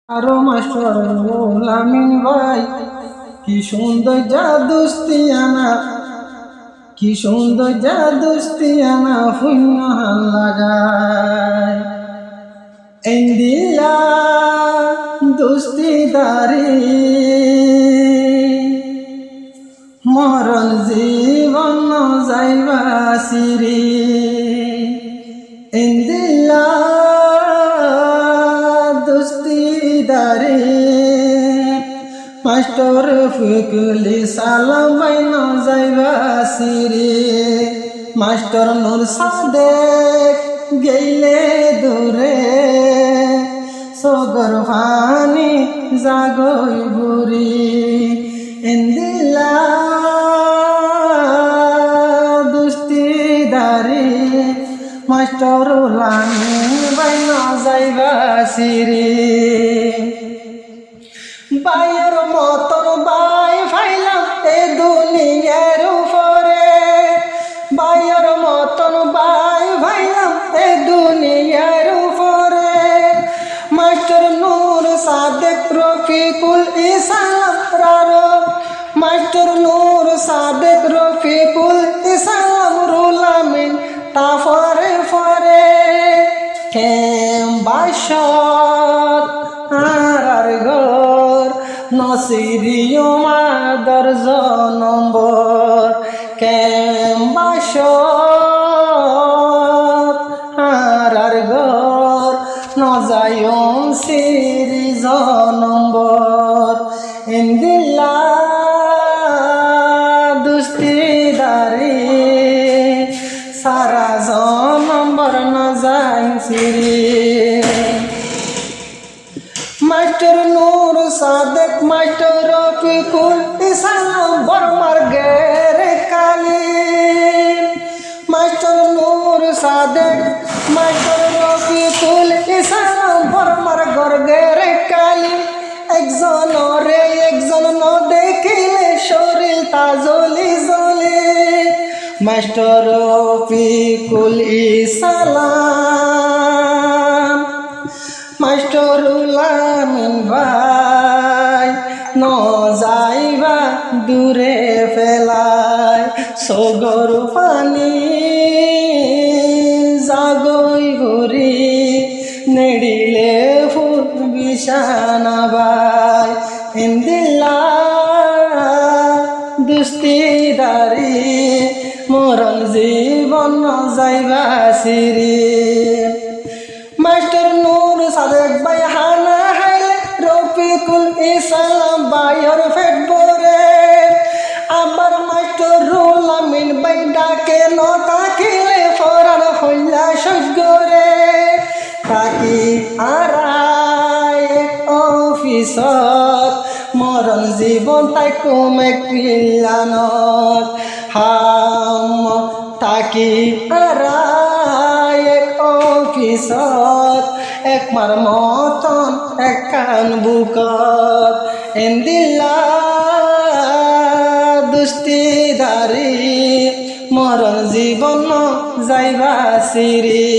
আরো মাস্টার আমিন ভাই কি সুন্দর জাদুস্তিয়ানা, কি সুন্দর জাদুস্তিয়ানা ফুন্য লাগায় ইন্দিলা দুস্তিদারি মরণ জীবন যাইবা সিরি ইন্দিলা দুস্তিদারি মাস্টার ফুকলি সালাম বাইন যাইবা সিরি মাস্টার নূর সাদেক গেলে দূরে সগর ফানি জাগই বুড়ি ইন্দিলা দুস্তিদারি মাস্টার লামি বাইন যাইবা সিরি বাইয়ের মতন বাই ফাইলাম এ দুনিয়ার উপরে বাইয়ের মতন বাই ফাইলাম এ দুনিয়ার উপরে মাস্টার নূর সাদেক রফিকুল ইসলাম রারো মাস্টার নূর সাদেক রফিকুল ইসলাম রুলামিন তাফরে ফরে কেম বাসত আর ঘর নসিরিও মাদর নম্বর কেম বাসত আর ঘর নজায়ম সিরিজ নম্বর ইন্দিল্লা দুস্তিদারি সারা নম্বর নজায় সিরি মাস্টার নূর সাদেক মাস্টার রফিকুল ইসলাম বর্মার গেরে কালি মাস্টার নূর সাদেক মাস্টার রফিকুল ইসলাম বর্মার গেরে কালি একজন রে একজন ন দেখিলে শরীর তা জ্বলি জ্বলে মাস্টার রফিকুল ইসলাম মাস্টারুল আমিন ভাই ন যাইবা দূরে ফেলায় সগর পানি জাগই ঘুরি নেড়িলে ফুল বিছানা ভাই ইন্দিল্লা দুস্তিদারি মরণ জীবন যাইবা সিরি মাস্টার নূর সাদেক ভাই হানা হাইলে রফিকুল ইসলাম বাইর ফেট বরে আবার মাস্টার রুল আমিন ভাই ডাকে ন তাকিলে ফরান হইলা সজ্ঞরে তাকি আরায় অফিসত মরণ জীবন তাই কমে কিলানত হাম তাকি আরায় অফিসত একমার মতন একান বুকত ইন্দিল্লা দুস্তিদারি মরণ জীবন যাইবা সিরি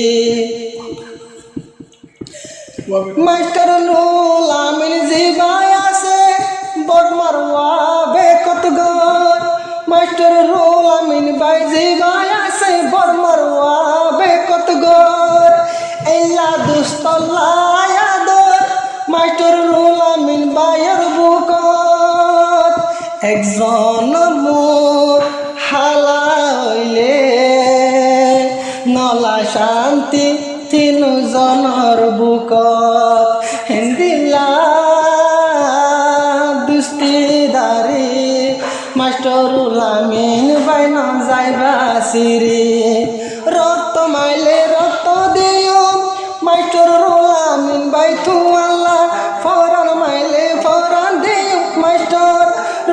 মাস্টার নুল আমিন জিবাই আছে বদমার ওয়াবে কত গর মাস্টার রুল আমিন ভাই জিবাই আছে বদমার ওয়াবে কত গর এলা দুস্তলায়াদর মাস্টার রুল আমিন ভাইয়ের বুকত একজন মোর হালাইলে নলা শান্তি তিনজনের বুকত হিন্দিলা দুস্তিদারি মাস্টারুল আমিন বাইন যাইবা সিরি রক্ত মাইলে রক্ত দিও মাস্টারুল আমিন বাই তু আল্লাহ ফরান মাইলে ফরান দিও মাস্টার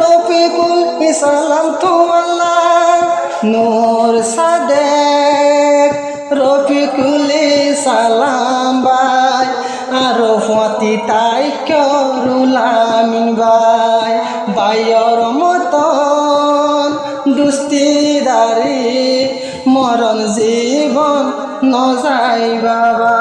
রফিকুল ইসলাম তু আল্লাহ নূর সাদেক রফিকুল ইসলাম ভাই আরো ফাতি তাই রুল আমিন ভাই বাইর মতন দুস্তিদারি মরণ জীবন ন যাই বাবা।